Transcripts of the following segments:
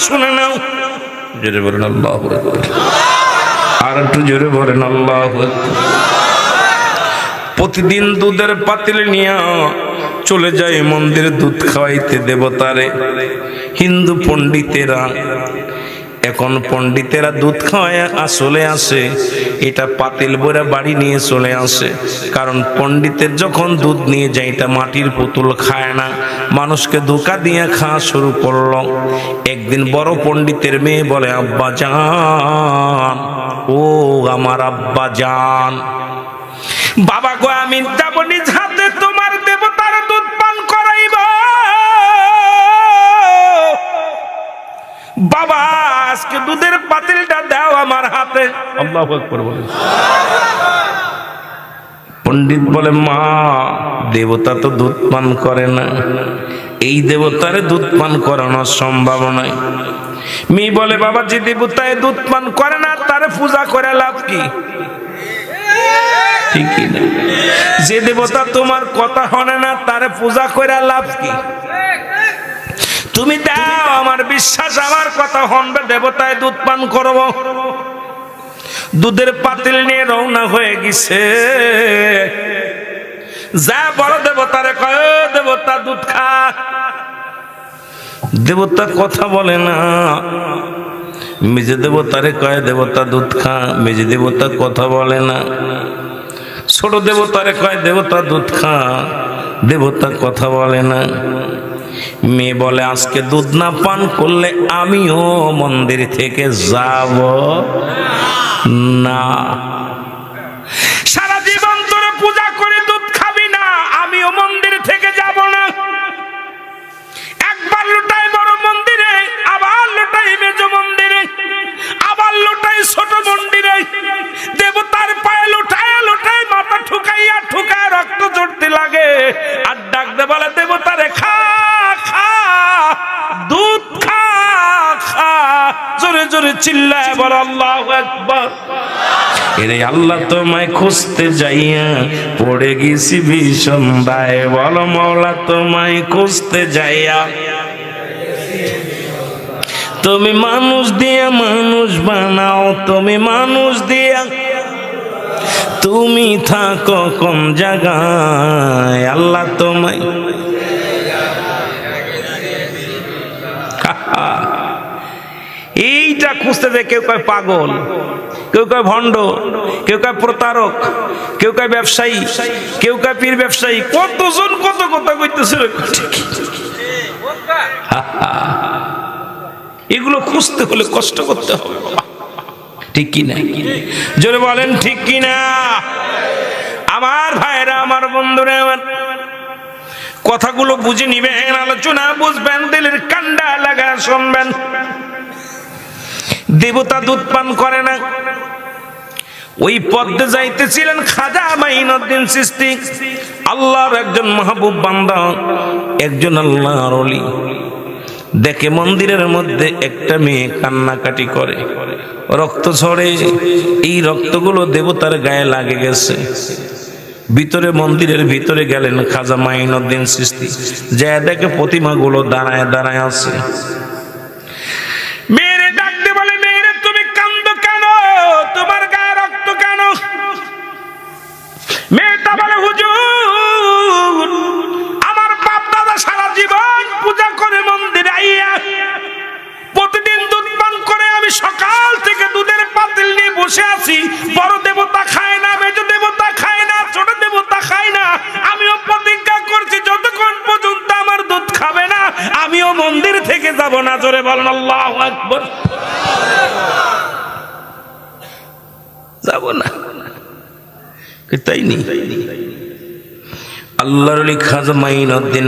শুনে নাও। জোরে বলেন আল্লাহু আকবার। আর একটু জোরে বলেন আল্লাহু আকবার। প্রতিদিন দুধের পাতিল নিয়ে চলে যায় মন্দিরে দুধ খাওয়াইতে দেবতারে হিন্দু পণ্ডিতেরা। এখন পণ্ডিতেরা দুধ খাওয়ায় চলে আসে, এটা পাতিল ভরে বাড়ি নিয়ে চলে আসে। কারণ পণ্ডিতের যখন দুধ নিয়ে যায়, এটা মাটির পুতুল খায় না, মানুষকে ধোঁকা দিয়ে খাওয়া শুরু করলো। একদিন বড় পণ্ডিতের মেয়ে বলে, আব্বা জান, ও আমার আব্বা জান, বাবা গো, আমি যাব নিজ হাতে তোমার দেবতার দুধ পান করাইব। বাবা, আজকে দুধের পাতিলটা দাও আমার হাতে। আল্লাহু আকবার বলেন। পণ্ডিত বলে, মা, দেবতা তো দুধ পান করে না, এই দেবতারে দুধ পান করানো সম্ভব নয়। মেয়ে বলে, বাবা, যে দেবতায় দুধ পান করে না তারে পূজা করে লাভ কি? ঠিকই না? যে দেবতা তোমার কথা শোনে না তারে পূজা করে লাভ কি? তুমি দাও, আমার বিশ্বাস আমার কথা শুনবে, দেবতায় দুধ পান করব। দুধের পাতিল নিয়ে রওনা হয়ে গেছে। যা বড় দেবতারে কয়, দেবতা দুধ খা। দেবতা কথা বলে না। মেজে দেবতারে কয়, দেবতা দুধ খা। মেজে দেবতা কথা বলে না। ছোট দেবতারে কয়, দেবতা দুধ খা। দেবতা কথা বলে না। মেয়ে বলে, আজকে দুধ না পান করলে আমিও মন্দির থেকে যাব না। সারা জীবন ধরে পূজা করে দুধ খাবি না, আমিও মন্দির থেকে যাব না। একবার লুটাই বড় মন্দিরে, আবার লুটাই মেজ মন্দিরে, আবার লুটাই ছোট মন্দিরে। দেবতার পায়ে লুটায় লুটাই মাথা ঠুকাইয়া ঠুকায় রক্ত ঝরতে লাগে। আর ডাকতে বলে, দেবতারে খা খা, দুধ খা খা। জোরে জোরে চিল্লায় বল আল্লাহু আকবার। এরে আল্লাহ তোমায় খুঁজতে যাইয়া পড়ে গেছি ভীষণ দায়। বল মাওলা তোমায় খুঁজতে যাইয়া, তুমি মানুষ দিয়া মানুষ বানাও, তুমি মানুষ দিয়া, তুমি থাকো কোন জায়গায়? আল্লাহ তোমায় এইটা খুঁজতে যায়। কেউ কয় পাগল, কেউ কয় ভণ্ড, কেউ কয় প্রতারক, কেউ কয় ব্যবসায়ী, কেউ কয় পীর ব্যবসায়ী। কতজন কত কথা কইতেছে। এগুলো খুঁজতে হলে কষ্ট করতে হবে বাবা, ঠিক কি না? জোরে বলেন ঠিক কি না? আমার ভাইরা, আমার বন্ধুরা, আমার কথাগুলো বুঝে নিবেন, আলোচনা বুঝবেন, দিলের কান্ডা লাগা শুনবেন। দেবতা দুধ পান করে না। ওই পথে যাইতেছিলেন খাজা মাইনুদ্দিন চিশতি, আল্লাহর একজন মাহবুব বান্দা, একজন আল্লাহর ওলি। দেখে মন্দিরের মধ্যে একটা মেয়ে কান্নাকাটি করে, রক্ত ঝরে। এই রক্তগুলো দেবতার গায়ে লাগে গেছে। ভিতরে, মন্দিরের ভিতরে গেলেন খাজা মাইনুদ্দিন চিশতি, যা দেখে প্রতিমাগুলো দাঁড়ায় দাঁড়ায় আছে। মেয়েরে ডাকতে বলে, মেয়েরে তুমি কান্দো কেন? তোমার গায়ে রক্ত কেন? মেয়েটা বলে, হুজুর, আমার বাপ দাদা সারা জীবন পূজা করে মন্দিরে আইয়া প্রতিদিন দুধ পান করে আমি সকাল থেকে দুধের পাতিল নিয়ে বসে আছি। বড় দেবতা খায় না, মেজ দেবতা খায় না, ছোট দেবতা খায় না। আমিও প্রতিজ্ঞা করছি যতক্ষণ পর্যন্ত আমার দুধ খাবে না আমিও মন্দির থেকে যাব না। জোরে বলেন আল্লাহু আকবার। যাব না, তাই নি? আল্লাহর ওলি খাজা মাইনুদ্দিন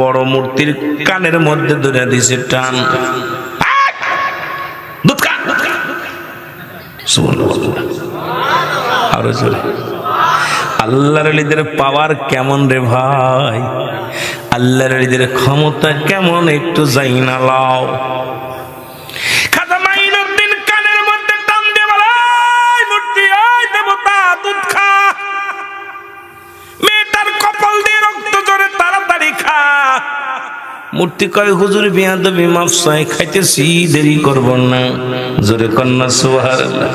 বড় মূর্তির কানের মধ্যে ধরে দিছে টান। আরো জোরে। আল্লাহর ওলিদের পাওয়ার কেমন রে ভাই, আল্লাহর ওলিদের ক্ষমতা কেমন, একটু যাই না লাও। খাজা মাইনুদ্দিন কানের মধ্যে টান দিয়ে বলে, মূর্তি, ওই দেবতা দুধ খা। মেয়েটার কপাল দিয়ে রক্ত ঝরে, তাড়াতাড়ি খা। মূর্তি কয় হুজুর বিয়াদবি মাফ চাই, খাইতেছি দেরি করব না। জোরে কন্যা সুবহানাল্লাহ।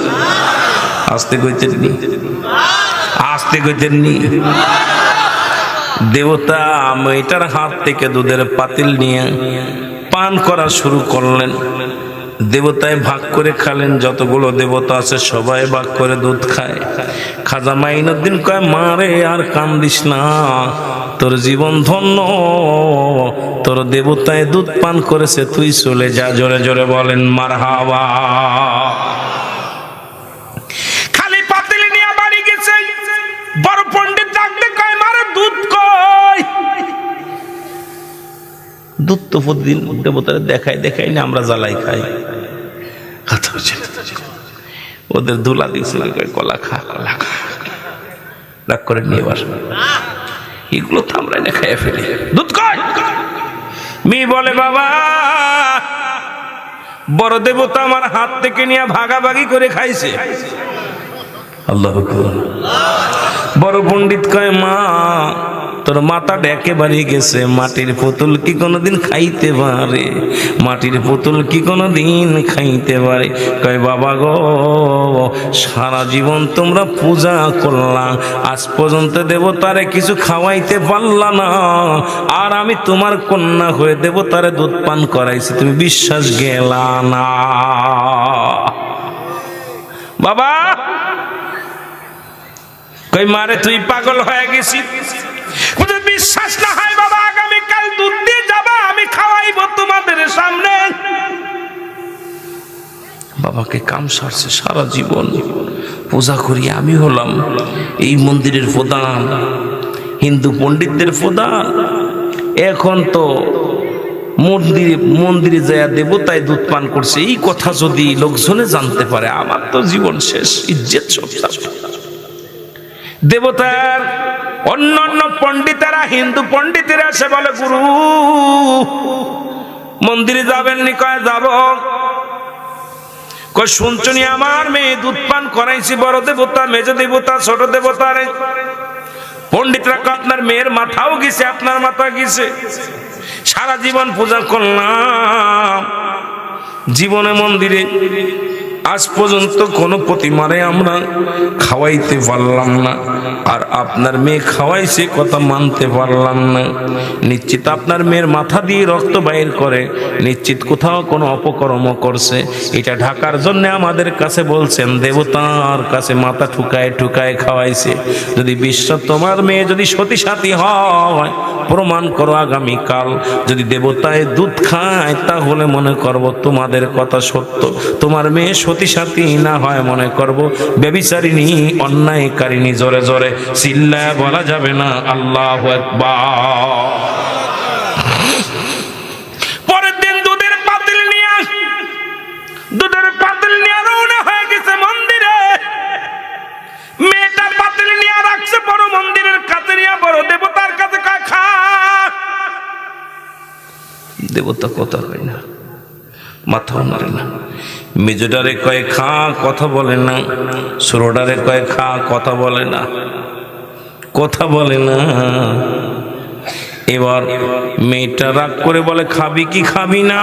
আস্তে কইতেন নি, আস্তে কইতেন নি। দেবতা মেয়েটার হাত থেকে দুধের পাতিল নিয়ে পান করা শুরু করলেন। দেবতায় ভাগ করে খালেন, যতগুলো দেবতা আছে সবাই ভাগ করে দুধ খায়। খাজা মাইনুদ্দিন কয় মারে আর কান্দিস না, তোর জীবন ধন্য, তোর দেবতায় দুধ পান করেছে, তুই চলে যা। জোরে জোরে বলেন মারহাবা। খালি পাতিল নিয়ে বাড়ি গেছে, বড় পণ্ডিত ডাকতে কয় মারে দুধ কই? দুধ তো প্রতিদিন দেবতারা দেখাই দেখাই না, আমরা জ্বালাই খাই। কথা হচ্ছে ওদের দুলা দিয়েছিল, কলা খা কলা খা, রাগ করে নিয়ে বাস। এগুলো তো আমরা না খাইয়ে ফেলি। দুধ কই? মেয়ে বলে বাবা বড় দেবতা আমার হাত থেকে নিয়ে ভাগাভাগি করে খাইছে। আল্লাহু আকবার। বড় পণ্ডিত কয় মা তোর মাথাটা একেবারে গেছে, মাটির পুতুল কি কোনোদিন খাইতে পারে? মাটির পুতুল কি কোনোদিন খাইতে পারে? কয় বাবা গো সারা জীবন তোমরা পূজা করলাম, আজ পর্যন্ত দেবতারে কিছু খাওয়াইতে পারলা না, আর আমি তোমার কন্যা হয়ে দেবতারে দুধ পান করাইছি, তুমি বিশ্বাস গেলা না। বাবা কই মারে তুই পাগল হয়ে গেছিস? বিশ্বাস না হয় বাবা আগামীকাল দুধ দিয়ে যাবা, আমি খাওয়াইব তোমাদের সামনে। বাবাকে কাম সারছে, সারা জীবন পূজা করি, আমি হলাম এই মন্দিরের প্রধান, হিন্দু পণ্ডিতদের প্রধান। এখন তো মন্দিরে যায় দেবতায় দুধ পান করছে, এই কথা যদি লোকজনে জানতে পারে আমার তো জীবন শেষ, ইজ্জত সব যাবে। দেবতার অন্যান্য পণ্ডিতেরা, হিন্দু পণ্ডিতেরা এসে বলে গুরু মন্দিরে যাবেন নি? কয় যাব। কয় শুনছনি আমার মেয়ে দুধ পান করাইছি, বড় দেবতা, মেজ দেবতা, ছোট দেবতারে। পণ্ডিতরা কয় আপনার মেয়ের মাথাও গেছে, আপনার মাথা গেছে, সারা জীবন পূজা করলাম, জীবনে মন্দিরে আজ পর্যন্ত কোনো প্রতিমারে আমরা খাওয়াইতে পারলাম না, আর আপনার মেয়ে খাওয়াইছে কথা মানতে পারলাম না। নিশ্চিত আপনার মেয়ের মাথা দিয়ে রক্ত বাইর করে, নিশ্চিত কোথাও কোনো অপকর্ম করছে। এটা ঢাকার জন্য আমাদের কাছে বলছেন, দেবতার কাছে মাথা ঠুকায় ঠুকায় খাওয়াইছে। যদি বিশ্বাস তোমার মেয়ে যদি সতী সাথী হয়, প্রমাণ করো আগামীকাল। যদি দেবতায় দুধ খায় তাহলে মনে করব তোমাদের কথা সত্য, তোমার মেয়ে সতী সাথী না হয় মনে করব ব্যভিচারিণী, অন্যায়কারিণী। জোরে জোরে চিল্লায় বলা যাবে না আল্লাহু আকবার। পরের দিন দুধের পাতিল নিয়ে রওনা হয়ে গেছে মন্দিরে। মেয়েটা পাতিল নিয়ে রাখছে বড় মন্দিরের কাছে নিয়ে, বড় দেবতার কাছে খা। দেবতা কথা হয় না, মাথাও নাড়ে না। মেজোডারে কয় খা, কথা বলে না। ছোটডারে কয় খা, কথা বলে না, কথা বলে না। এবার মেয়েটা রাগ করে বলে খাবি কি খাবি না?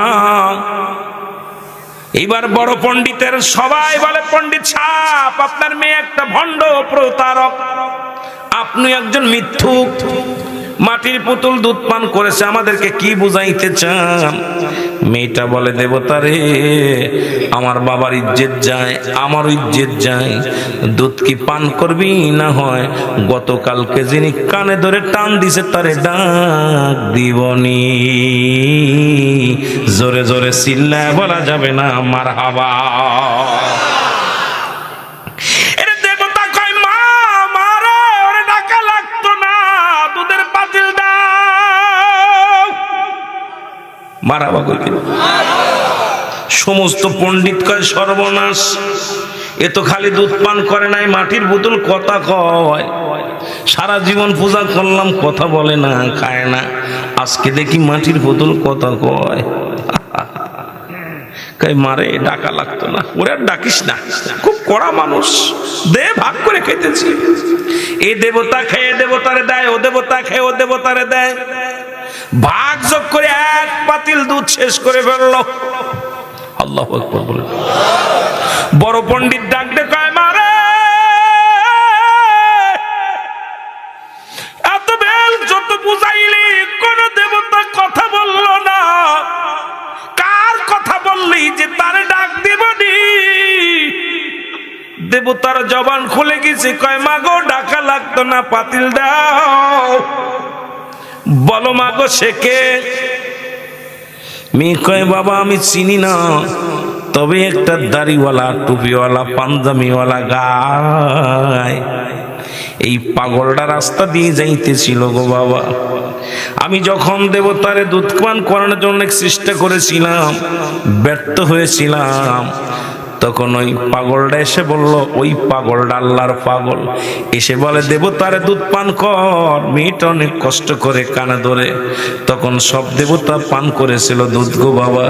এবার বড় পণ্ডিতের সবাই বলে পণ্ডিত সাহেব আপনার মেয়ে একটা ভণ্ড প্রতারক, আপনি একজন মিথ্যুক, মাটির পুতুল দুধ পান করেছে, আমাদেরকে কি বুঝাইতে চান? মেয়েটা বলে দেবতারে আমার বাবার ইজ্জত যায়, আমার ইজ্জত যায়, দুধ কি পান করবি না হয় গতকালকে যিনি কানে ধরে টান দিছে তারে ডাক দিবনি। জোরে জোরে চিল্লায় বলা যাবে না মারহাবা। মারাবা কই সমস্ত পণ্ডিত কয় সর্বনাশ, এ তো খালি দুধ পান করে নাই, মাটির বোতল কথা কয়, সারা জীবন পূজা করলাম কথা বলে না, খায় না, আজকে দেখি মাটির বোতল কথা কয়। কই মারে ডাকা লাগতো না, ওরে আর ডাকিস না, খুব কড়া মানুষ, দে ভাগ করে খেতেছি। এ দেবতা খেয়ে দেবতারে দেয়, ও দেবতা খেয়ে ও দেবতারে দেয়। ভাগ যোগ করে এক পাতিল দুধ শেষ করে ফেললো। আল্লাহু আকবার বলে। বড় পণ্ডিত ডাক ডে কয়, মারে এত বেল যত বুঝাইলি কোন দেবতা কথা বলল না, কার কথা বললি যে তার ডাক দিবনি? দেবতার জবান খুলে গেছে, কয় মাগো ডাকা লাগতো না, পাতিল দাও। বলো মাগো সে কে? মেয়ে কয় বাবা আমি চিনি না, তবে একটা দাড়িওয়ালা টুপিওয়ালা পাঞ্জামিওয়ালা গায়, এই পাগলটা রাস্তা দিয়ে যাইতেছিল গো বাবা। আমি যখন দেবতারে দুধ পান করানোর জন্য চেষ্টা করেছিলাম, ব্যর্থ হয়েছিলাম, তখন ওই পাগলটা এসে বলল, ওই পাগলটা আল্লাহর পাগল, এসে বলে দেবতারে দুধ পান কর। মেয়েটা অনেক কষ্ট করে কানে ধরে, তখন সব দেবতা পান করেছিল দুধ গো বাবা।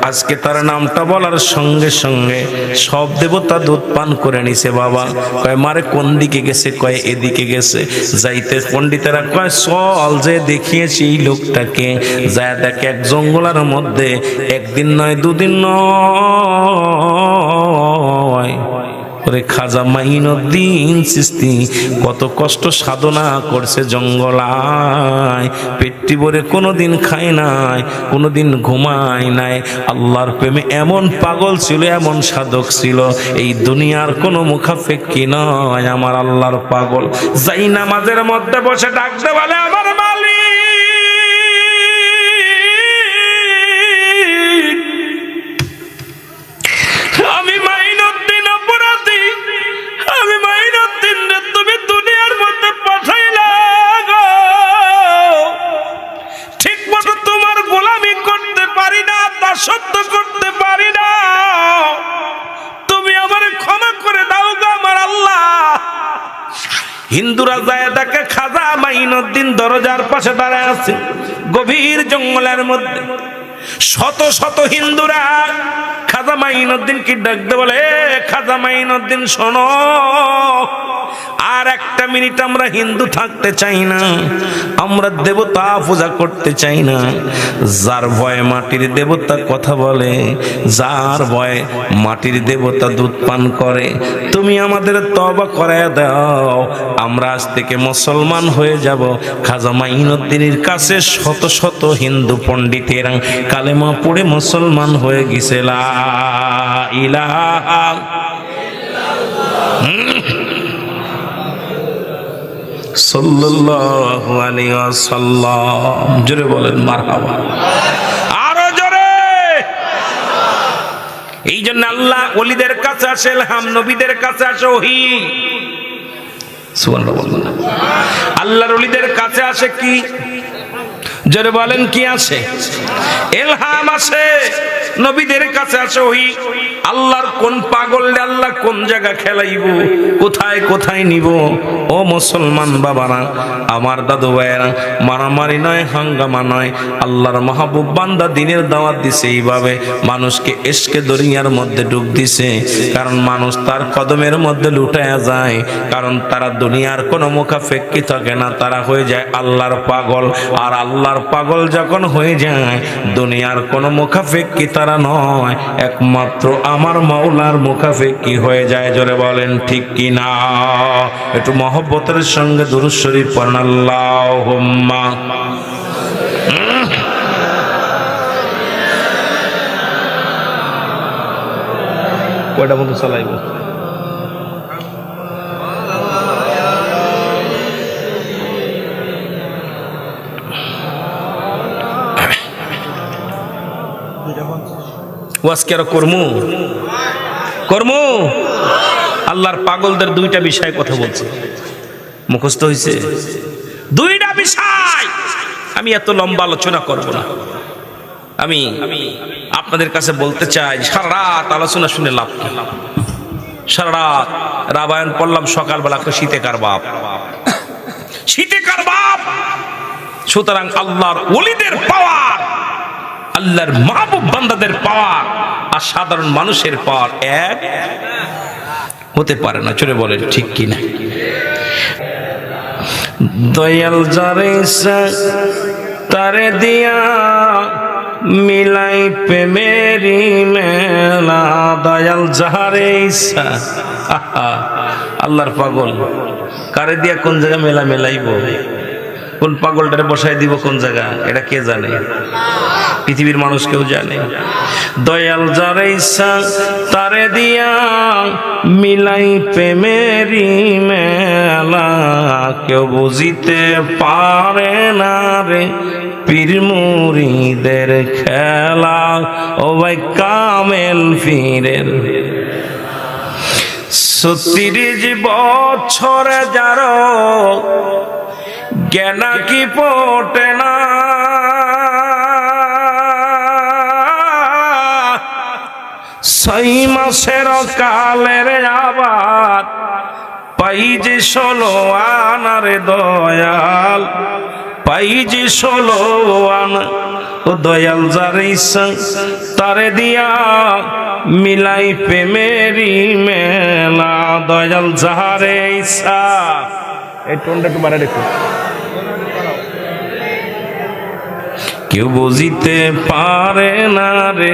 আজকে তার নামটা বলার সঙ্গে সঙ্গে সব দেবতা দুধ পান করে নিছে বাবা। কয় মারে কোন দিকে গেছে? কয় এদিকে গেছে। যাইতে পণ্ডিতেরা কয় চল যে দেখিয়েছি এই লোকটাকে, যায় দেখে এক জঙ্গলের মধ্যে একদিন নয় দুদিন নয়, ওরে খাজা মাইনুদ্দিন চিশতি কত কষ্ট সাধনা করছে জঙ্গলায়, পেটটি ভরে কোনোদিন খায় নাই, কোনোদিন ঘুমায় নাই। আল্লাহর প্রেমে এমন পাগল ছিল, এমন সাধক ছিল, এই দুনিয়ার কোনো মুখাফেক্ষি নয় আমার আল্লাহর পাগল। যাই নামাজের মধ্যে বসে ডাকতে বলে আমার মালিক, আমি মাইনুদ্দিন অপরাধী, আমি মাইনুদ্দিন রে তুমি দুনিয়ার মধ্যে পাঠাইলা গো, ঠিক মতো তোমার গোলামি করতে পারি না, দাসত্ব করতে পারি না, তুমি আমারে ক্ষমা করে দাও গো আমার আল্লাহ। হিন্দুরা যায় দেখে খাজা মাইনুদ্দিন দরজার পাশে দাঁড়ায় আছে গভীর জঙ্গলের মধ্যে। শত শত হিন্দুরা খাজা মাইনুদ্দিনকে ডাকতে বলে, খাজা মাইনুদ্দিন শোনো, আর একটা মিনিট আমরা হিন্দু থাকতে চাই না, আমরা দেবতা পূজা করতে চাই না। যার ভয়ে মাটির দেবতা কথা বলে, যার ভয়ে মাটির দেবতা দুধ পান করে, তুমি আমাদের তওবা করায় দাও, আমরা আজ থেকে মুসলমান হয়ে যাব। খাজা মাইনুদ্দিনের কাছে শত শত হিন্দু পণ্ডিতেরা কালেমা পড়ে মুসলমান হয়ে গেছে। লা ইলাহা সাল্লাল্লাহু আলাইহি ওয়াসাল্লাম। জোরে বলেন মারহাবা, আরো জোরে। এই জন্য আল্লাহ ওলিদের কাছে আসে ইলহাম, নবীদের কাছে আসে ওহী। সুবহানাল্লাহ বলুন। আল্লাহর ওলিদের কাছে আসে কি? জোরে বলেন কি আসে? ইলহাম আসে। নবীদের কাছে আসে ওহী। আল্লাহর কোন পাগল আল্লাহ কোন জায়গা খেলাইব, কোথায় কোথায় নিব? ও মুসলমান বাবারা, আমার দাদু ভাইয়েরা, মারামারি নয়, হাঙ্গামা নয়, আল্লাহর মাহবুব বান্দা দিনের দাওয়াত দিছে এইভাবে, মানুষকে ইশকে দরিয়ার মধ্যে ডুব দিছে। কারণ মানুষ তার কদমের মধ্যে লুটায়া যায়, কারণ তারা দুনিয়ার কোনো মুখাফেক্ষি থাকে না, তারা হয়ে যায় আল্লাহর পাগল। আর আল্লাহর পাগল যখন হয়ে যায়, দুনিয়ার কোনো মুখাফেক্ষি তারা নয়, একমাত্র আমার মাওলার মুখাফেক্ষি হয়ে যায়। জোরে বলেন ঠিক কি না? একটু মহব্বতের সঙ্গে দুরূদ শরীফ পড়েন, আল্লাহুম্মা। কয়টা মতো চালাইব? ওয়াজকে আরো কর্মু কর্মু। আল্লাহর পাগলদের দুইটা বিষয় কথা বলছে, মুখস্থ হয়েছে দুইটা বিষয়। আমি এত লম্বা আলোচনা করব না, আমি আপনাদের কাছে বলতে চাই, সারা রাত আলোচনা শুনে লাভ কি? সারা রাত রামায়ণ পড়লাম, সকালবেলা শীতে কার বাপ, শীতে কার বাপ। সুতরাং আল্লাহর ওলিদের পাওয়ার, আল্লাহর মাহবুব বান্দাদের পাওয়ার আর সাধারণ মানুষের পাওয়ার এক হতে পারে না। চলে বলেন ঠিক কিনা? দয়াল যারে তারে দিয়া মিলাই প্রেমেরি মেলা দয়াল যাহারে ইচ্ছা। আল্লাহর পাগল কারে দিয়া কোন জায়গা মেলা মেলাইব, কোন পাগলটারে বসাই দিব কোন জায়গা, এটা কে জানে? পৃথিবীর মানুষ কেউ জানে? দয়াল যারে ইচ্ছা তারে দিয়া মিলাই প্রেমেরি মেলা, কেউ বুঝিতে পারে না রে পীর মুরিদের খেলা। ও ভাই কামেল পীরের ৩৬ বছরে যারো জ্ঞানা কি পটে না, ছয় মাসের কালের আবার পাই যে ১৬ আনারে দয়াল, পাই যে ১৬ আনা। ও দয়াল যারে ইচ্ছা তারে দিয়া মিলাই প্রেমেরি মেলা, দয়াল যাহারে ইচ্ছা। এই টোনটা একটু বাড়াই দেখো। কেউ বুঝিতে পারে না রে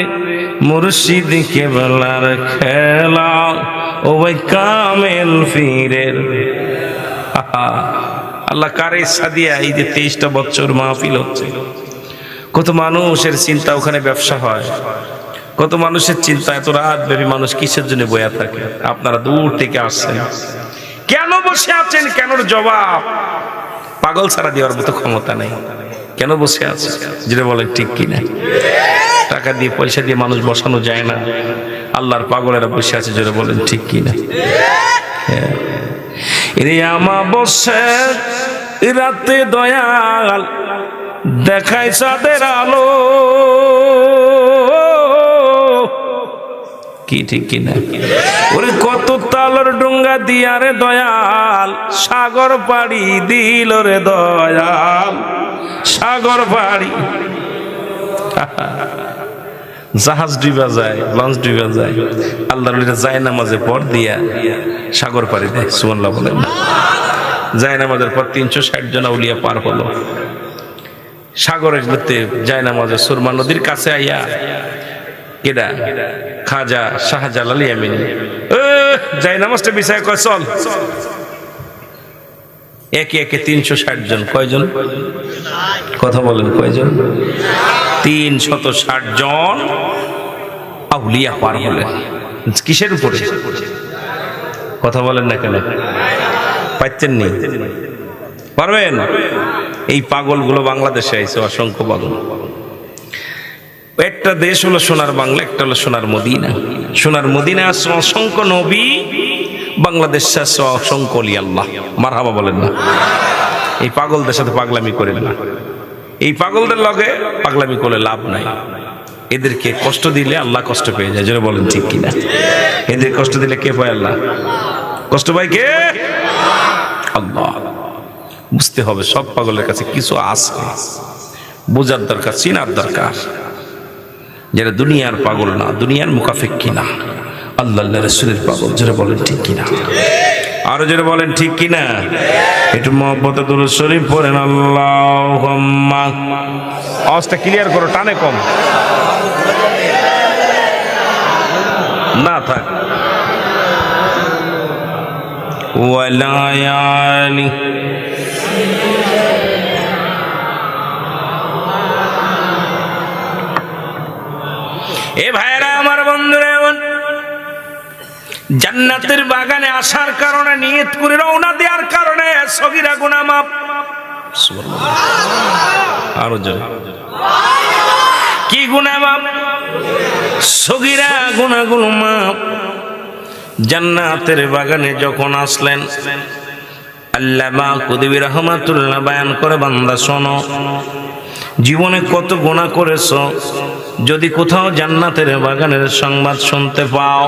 মুর্শিদ কেবলার খেলা, ও ভাই কামেল পীরের। আল্লাহ কারে ইচ্ছা দিয়া এই যে ২৩টা বছর মাহফিল হচ্ছে, কত মানুষের চিন্তা ওখানে ব্যবসা হয়, কত মানুষের চিন্তা, এত রাত ব্যাপী মানুষ কিসের জন্য বয়া থাকে। আপনারা দূর থেকে আসছেন, কেন বসে আছেন? কেন জবাব পাগল ছাড়া দেওয়ার মতো ক্ষমতা নেই। কেন বসে আছে যেটা বলেন ঠিক কিনা? টাকা দিয়ে পয়সা দিয়ে মানুষ বসানো যায় না, আল্লাহর পাগলেরা বসে আছে যেটা বলেন ঠিক কিনা? রে আমা বসে রাতে দয়াল দেখায় চাঁদের আলো, কি ঠিক কিনা? ওরে কত তালর ডুঙ্গা দিয়া রে দয়াল সাগর পাড়ি দিল রে দয়াল, সাগর পাড়ি। জাহাজ ডুবা যায়, লঞ্চ ডুবা যায়, আল্লাহর যায় নামাজের পর দিয়া সাগর পাড়ি দেয়। সুবহানাল্লাহ বলেন। যায় নামাজের পর ৩৬০ জন আউলিয়া পার হলো সাগরের মধ্যে। যায় নামাজের সুরমা নদীর কাছে আইয়া কেডা? খাজা শাহজালাল ইয়ামিনী যায় নামাজটা বিছায় কয় চল। একে একে ৩৬০ জন। কয়জন? কথা বলেন কয়জন? ৩৬০ জন আউলিয়া পার হলেন। কিসের উপরে? কথা বলেন না কেন? পাচ্ছেন নি? পারবেন? এই পাগলগুলো বাংলাদেশে আইছে, অসংখ্য পাগল। একটা দেশ হলো সোনার বাংলা, একটা হলো সোনার মদিনা। সোনার মদিনা আছে অসংখ্য নবী, বাংলাদেশে আছে অসংখ্য ওলি আল্লাহ। মারহাবা বলেন না? এই পাগলদের সাথে পাগলামি করেন না, এই পাগলদের লগে পাগলামি করলে লাভ নাই। এদেরকে কষ্ট দিলে আল্লাহ কষ্ট পেয়ে যায়, যেটা বলেন ঠিক কিনা? এদের কষ্ট দিলে কে পায়? আল্লাহ। কষ্ট পায় কে? আল্লাহ। বুঝতে হবে সব পাগলের কাছে কিছু আছে, বোঝার দরকার, চিনার দরকার। যারা দুনিয়ার পাগল না, দুনিয়ার মুখাফেক্ষী না, আল্লাহ রাসূলের পাগল, যারা বলেন ঠিক কিনা? আরো যারা বলেন ঠিক কিনা? একটু মহব্বতে দুরূদ শরীফ পড়েন। আল্লাহুম্মা। আওয়াজটা ক্লিয়ার করো, টানে কম না থাক। ওয়ালায়ালি। এ ভাইরা আমার, বন্ধুরা, জান্নাতের বাগানে আসার কারণে, নিয়ত করে রওনা দেওয়ার কারণে সগীরা গুনাহ মাফ। আরো জোরে। কি গুনাহ মাফ? সগীরা গুনাহগুলো মাফ। জান্নাতের বাগানে যখন আসলেন, আল্লামা কুতুবী রাহমাতুল্লাহ বয়ান করে, বান্দা শোনো, জীবনে কত গুনাহ করেছো, যদি কোথাও জান্নাতের বাগানের সংবাদ শুনতে পাও,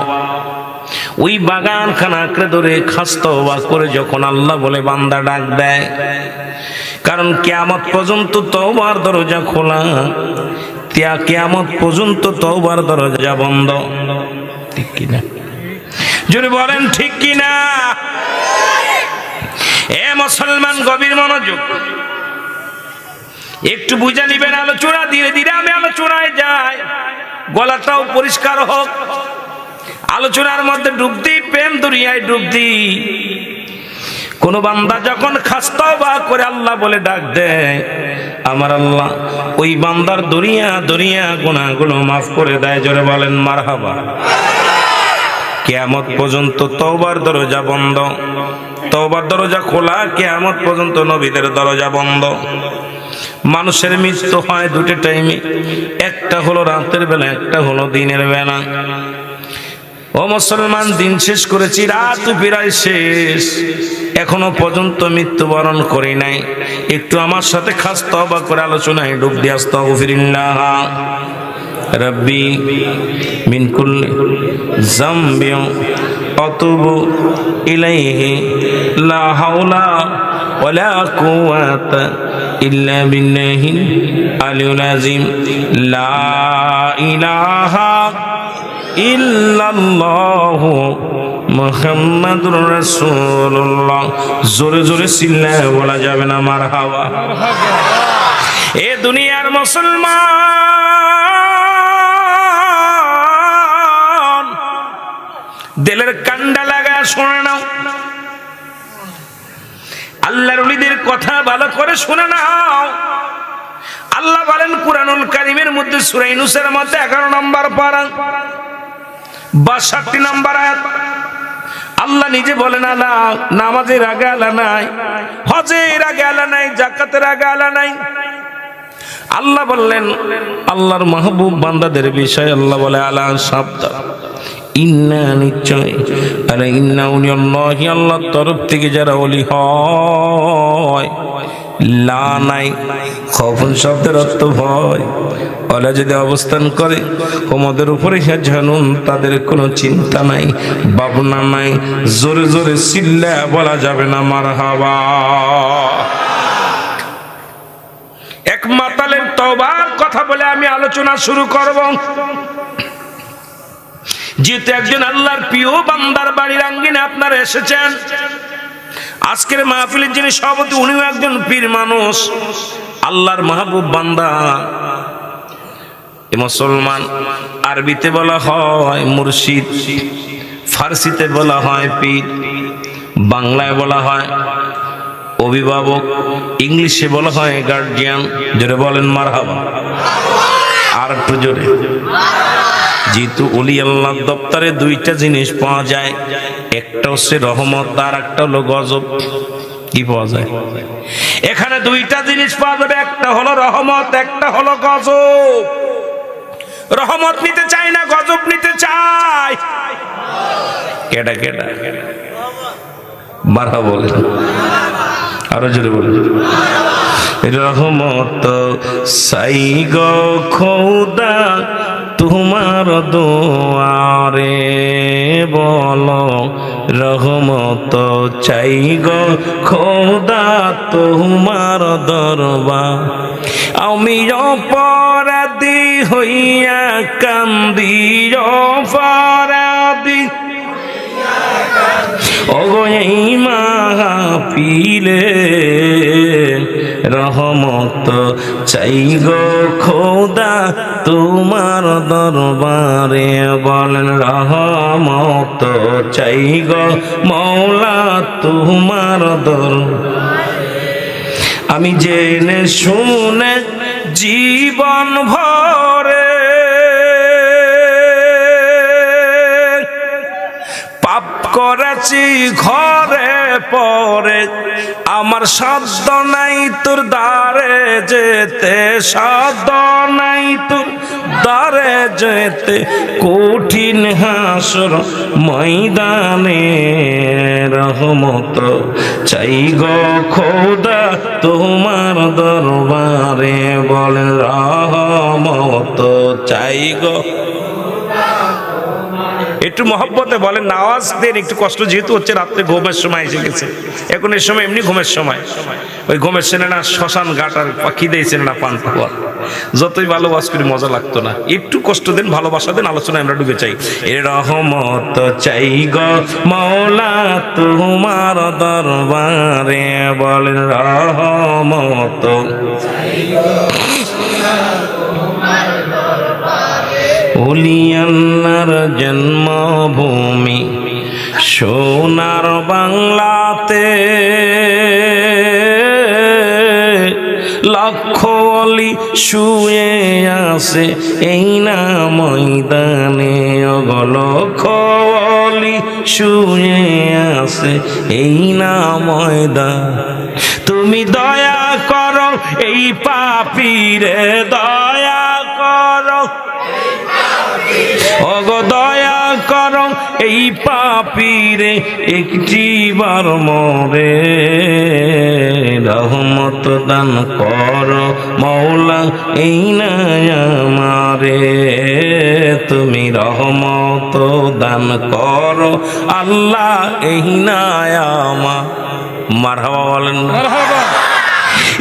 ওই বাগান খানা আঁকড়ে ধরে খাস তওবা করে যখন আল্লাহ বলে বান্দা ডাক দেয়। কারণ কিয়ামত পর্যন্ত তওবার দরজা খোলা, কিয়ামত পর্যন্ত তওবার দরজা বন্ধ। ঠিক কিনা? যদি বলেন ঠিক কিনা? এ মুসলমান, গভীর মনোযোগ। একটু বুঝে নিবেন আলোচনা, ধীরে ধীরে আমি আলোচনায় যাই, গলাটাও পরিষ্কার হোক। আলোচনার মধ্যে ডুব দিই, প্রেম দরিয়ায় ডুব দিই। কোন বান্দা যখন খাস তওবা করে আল্লাহ বলে ডাক দেয়, আমার আল্লাহ ওই বান্দার দরিয়া দরিয়া গুনাহগুলো মাফ করে দেয়। জোরে বলেন মারহাবা। কিয়ামত পর্যন্ত তওবার দরজা বন্ধ, তওবার দরজা খোলা, কিয়ামত পর্যন্ত নবীদের দরজা বন্ধ। মানুষের মৃত্যু হয় দুটো টাইমে, একটা হলো রাতের বেলা, একটা হলো দিনের বেলা। ও মুসলমান, দিন শেষ করেছি, রাত প্রায় শেষ, এখনো পর্যন্ত মৃত্যুবরণ করি নাই। একটু আমার সাথে খাস তওবা করে আলোচনায় ডুব দিয়ে আস্তাগফিরুল্লাহ রব্বি মিন কুল্লি যামবিন আতুবু ইলাইহি লা হাওলা ওয়ালা কুওয়াতা ইল্লা বিল্লাহিল আলিয়্যিল আযীম। লা ইলাহা ইল্লাল্লাহু মুহাম্মাদুর রাসূলুল্লাহ। জোরে জোরে চিল্লায় বলা যাবে না মারহাবা। এ দুনিয়ার মুসলমান, দিলের কান্ডা লাগা শুনে নাও, আল্লাহর ওলিদের কথা ভালো করে শুনে নাও। আল্লাহ বলেন কুরআনুল কারীমের মধ্যে সূরা ইউনূসের মধ্যে 11 নম্বর পারা 62 নম্বর আয়াত, আল্লাহ নিজে বলেন আলা নামাজের আগে আলা নাই, হজের আগে আলা নাই, যাকাতের আগে আলা নাই। আল্লাহ বললেন আল্লাহর মাহবুব বান্দাদের বিষয় আল্লাহ বলে আলা সাবধান, ইন্না নিশ্চয়, আলা ইন্না উলিয়াল্লাহি, আল্লাহর তরফ থেকে যারা ওলি হয়, লা নাই, খৌফুন শব্দের অর্থ ভয়, ওরা যদি অবস্থান করে ওদের উপরে জানুন, তাদের কোনো চিন্তা নাই, ভাবনা নাই। জোরে জোরে চিল্লা বলা যাবে না মারহাবা। এক মাতালের তওবার কথা বলে আমি আলোচনা শুরু করব। যেহেতু একজন আল্লাহর প্রিয় বান্দার বাড়ির আঙ্গিনে আপনারা এসেছেন, আজকের মাহফিলের যিনি সভাপতি উনিও একজন পীর মানুষ, আল্লাহর মাহবুব বান্দা। মুসলমান, আরবিতে বলা হয় মুর্শিদ, ফার্সিতে বলা হয় পীর, বাংলায় বলা হয় অভিভাবক, ইংলিশে বলা হয় গার্ডিয়ান। জোরে বলেন মারহাবা। আর একটু জোরে। যেহেতু ওলি আল্লাহ দপ্তরে দুইটা জিনিস পাওয়া যায়, একটা হচ্ছে রহমত, আর একটা হলো গজব। কি পাওয়া যায়? এখানে দুইটা জিনিস পাওয়া যাবে, একটা হলো রহমত, একটা হলো গজব। রহমত নিতে চাই না, গজব নিতে চাই। কেডা কেডা মারহাবা বলেন, আরো জোরে বলেন। রহমত সাই গো খোদা তোমার দুয়ারে, বলো রহমত চাই গো খোদা তোমার দরবার। আমি অপরাধী হইয়া কান্দি, অপরাধী ওগো এই মাহফিলে, রহমত চাই গো খোদা তোমার দরবারে, বলেন রহমত চাই গো মওলা তোমার দরবারে। আমি জেনে শুনে জীবন ভরে পাপ করেছি ঘরে পরে, আমার সাধ্য নাই তোর দ্বারে যেতে, সাধ্য নাই তোর দ্বারে যেতে, কঠিন হাসর ময়দানে। রহমত চাই গো খোদা তোমার দরবারে, বলেন রহমত চাই গো। একটু মহব্বতে বলেন, আওয়াজ দেন, একটু কষ্ট, যেহেতু হচ্ছে রাত্রে ঘুমের সময় এসে গেছে। এখন এই সময় এমনি ঘুমের সময়, ওই ঘুমের সেনে না শ্মশান ঘাট আর খিদেই সেনে না পান খাওয়া। যতই ভালোবাস করি মজা লাগতো না, একটু কষ্ট দেন, ভালোবাসা দেন, আলোচনায় আমরা ডুবে চাই। এ রহমত চাই গো মাওলা তোমার দরবারে, বলেন রহমত ওলি আল্লাহর জন্মভূমি সোনার বাংলাতে, লক্ষ অলি শুয়ে আছে এই না ময়দানে, লক্ষ অলি শুয়ে আছে এই না ময়দান। তুমি দয়া করো এই পাপীরে, দয়া করো ওগো দয়া করো এই পাপীরে, একটি বার মরে রহমত দান করো মাওলা এই না আমারে, তুমি রহমত দান করো আল্লাহ এই না আমার। মারহাবা বলেন মারহাবা।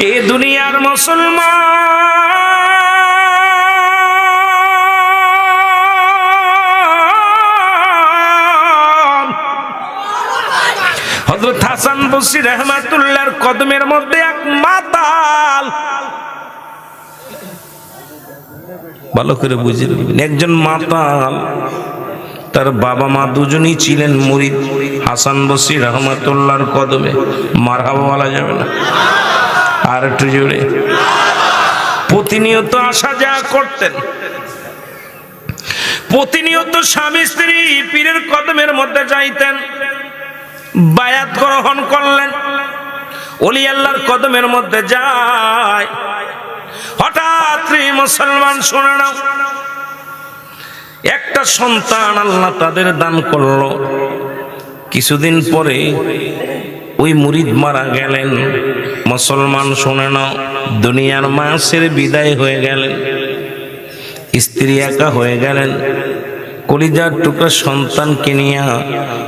এই দুনিয়ার মুসলমান হযরত হাসান বসরি রাহমাতুল্লাহর কদমের মধ্যে এক মাতাল, ভালো করে বুঝে নেবেন, একজন মাতাল, তার বাবা মা দুজনই ছিলেন মুরিদ হাসান বসরি রাহমাতুল্লাহর কদমে। মারহাবা বলা যাবে না? আর একটু জোরে। প্রতিনিয়ত আসা যাওয়া করতেন, প্রতিনিয়ত স্বামী স্ত্রী পীরের কদমের মধ্যে যাইতেন, বায়াত গ্রহণ করলেন, ওলি আল্লাহর কদমের মধ্যে যায়। হঠাৎ মুসলমান শুনে নাও, একটা সন্তান আল্লাহ তাদের দান করলো। কিছুদিন পরে ওই মুরিদ মারা গেলেন। মুসলমান শুনে নাও, দুনিয়ার মা ছেড়ে বিদায় হয়ে গেলেন, স্ত্রী একা হয়ে গেলেন, কলিজার টুকরা সন্তানকে নিয়ে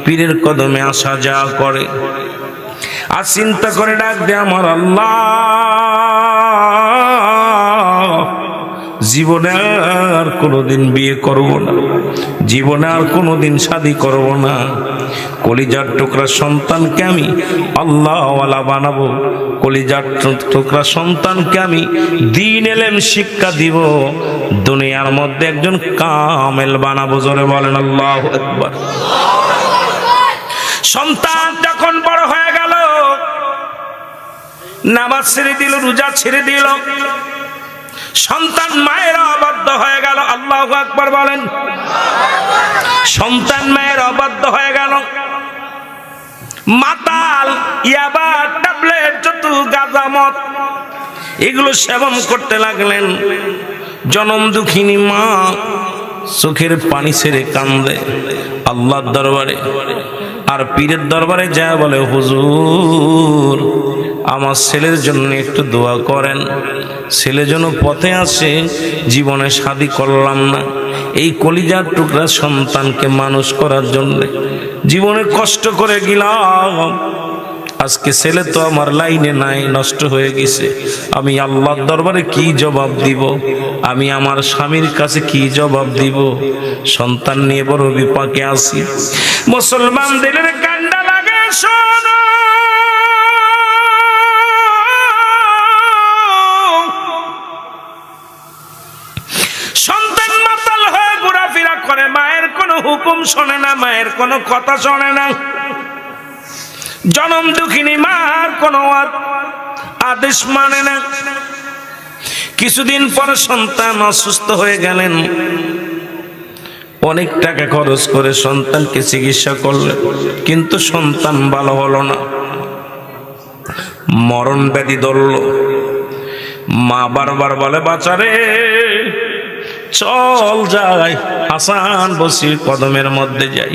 পীরের কদমে আসা যাওয়া করে। আর চিন্তা করে ডাক দে, আমার আল্লাহ, জীবনে আর কোনোদিন বিয়ে করব না, জীবনে আর কোনোদিন শাদী করব না, কলিজার টুকরা সন্তানকে আমি আল্লাহওয়ালা বানাবো, কলিজার টুকরা সন্তানকে আমি দ্বীন ইলম শিক্ষা দিব, দুনিয়ার মধ্যে একজন কামেল বানাবো। জোরে বলেন আল্লাহু আকবার। সন্তান যখন বড় হয়ে গেল, নামাজ ছেড়ে দিল, রোজা ছেড়ে দিল, সন্তান মায়ের অবাধ্য হয়ে গেল। আল্লাহু আকবার বলেন। সন্তান মায়ের অবাধ্য হয়ে গেল, মাতাল, ইয়াবা, ট্যাবলেট, যত গাঁজা, মদ এগুলো সেবন করতে লাগলেন। জনম দুঃখিনী মা চোখের পানি ছেড়ে কান্দে আল্লাহর দরবারে, আর পীরের দরবারে যায় বলে, হুজুর আমার ছেলের জন্য একটু দোয়া করেন, ছেলে যেন পথে আসে, জীবনে শাদী করলাম না, এই কলিজার টুকরা সন্তানকে মানুষ করার জন্য জীবনে কষ্ট করে গেলাম, আজকে ছেলে তো আমার লাইনে নাই, নষ্ট হয়ে গেছে, আমি আল্লাহর দরবারে কি জবাব দিব, আমি আমার স্বামীর কাছে কি জবাব দিব, সন্তান নিয়ে বড় বিপাকে আছি। মুসলমানদের কান্না লাগে, শোনো সন্তান মাতাল হয়ে ঘোরাফেরা করে, মায়ের কোনো হুকুম শোনে না, মায়ের কোনো কথা শোনে না, জনম দুঃখিনী মার কোনো আদেশ মানে না। কিছুদিন পরে সন্তান অসুস্থ হয়ে গেলেন, অনেক টাকা খরচ করে সন্তানকে চিকিৎসা করলেন, কিন্তু সন্তান ভালো হলো না, মরণ ব্যাধি ধরল। মা বারবার বলে, বাচ্চারে চল যাই, হাসান বসরির কদমের মধ্যে যাই,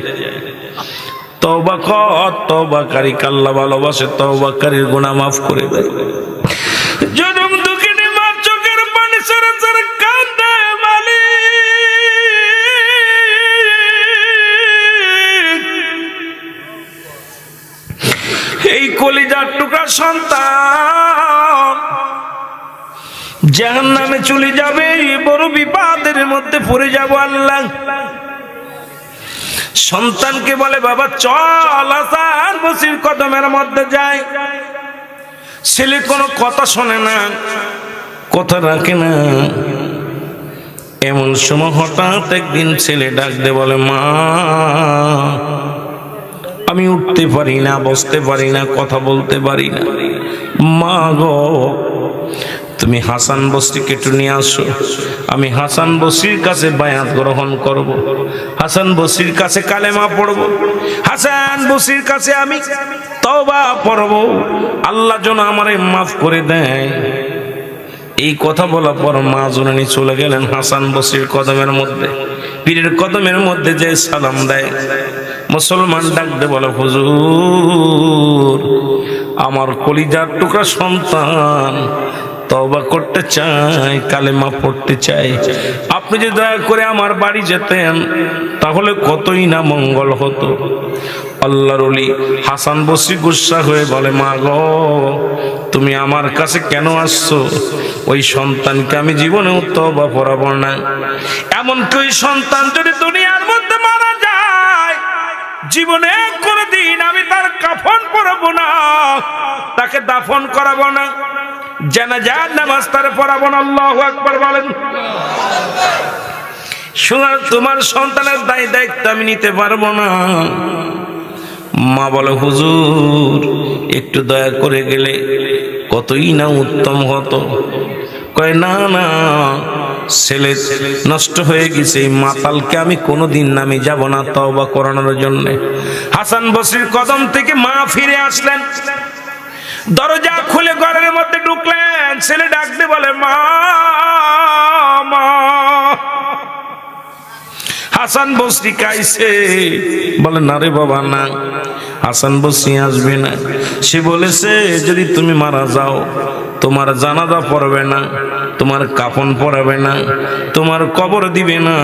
তওবা কর, তওবাকারী আল্লাহ ভালোবাসে, তওবাকারীর গুনাহ মাফ করে দেয়। জনম দুঃখিনী মা চোখের পানি ছেড়ে ছেড়ে কাঁদে, মালিক এই কলিজার টুকরা সন্তান জাহান্নামে চলে যাবে, বড় বিপদের মধ্যে পড়ে যাব। আল্লাহ সন্তানকে বলে, বাবা চল হাসান বসরির কদমের মধ্যে যাই। ছেলে কোনো কথা শোনে না, কথা রাখে না। এমন সময় হঠাৎ একদিন ছেলে ডাক দে বলে, মা আমি উঠতে পারি না, বসতে পারি না, কথা বলতে পারি না। মা গো তুমি হাসান বসরিকে একটু নিয়ে আসো, আমি হাসান বসরির কাছে বায়াত গ্রহণ করব, হাসান বসরির কাছে কালেমা পড়ব, হাসান বসরির কাছে আমি তওবা পড়ব, আল্লাহ যেন আমারে মাফ করে দেয়। এই কথা বলার পর মা জননী চলে গেলেন হাসান বসরির কদমের মধ্যে, পীরের কদমের মধ্যে যে সালাম দেয়। মুসলমান ডাক দে বলে, হুজুর আমার কলিজার টুকরা সন্তান তওবা করতে চাই, কালেমা পড়তে চাই, আপনি যদি দয়া করে আমার বাড়ি যেতেন তাহলে কতই না মঙ্গল হতো। আল্লাহর ওলি হাসান বসরি গুসা হয়ে বলে, মা গো তুমি আমার কাছে কেন আসছো? ওই সন্তানকে আমি জীবনেও তওবা পড়াবো না। এমনকি ওই সন্তান যদি দুনিয়ার মধ্যে মারা যায়, জীবনে কোনদিন আমি তার কাফন পরাবো না, তাকে দাফন করাবো না, জানাজার নামাজ তার পড়াবো না। আল্লাহু আকবার বলেন। শোনা, তোমার সন্তানের দায় দায়িত্ব আমি নিতে পারবো না। মা বলে, হুজুর একটু দয়া করে গেলে কতই না উত্তম হতো। কয় না না, ছেলে নষ্ট হয়ে গেছে, এই মাতালকে আমি কোনোদিন নামি যাব না তওবা করানোর জন্য। হাসান বসরির কদম থেকে মা ফিরে আসলেন, দরজা খুলে ঘরের মধ্যে ঢুকলেন। ছেলে ডাকতে বলে, মা মা। হাসান বসরি কাইছে, বলে না রে বাবা না, হাসান বসরি আসবে না। সে বলেছে যদি তুমি মারা যাও তোমার জানাজা পড়বে না, তোমার কাফন পরাবে না, তোমার কবর দিবে না,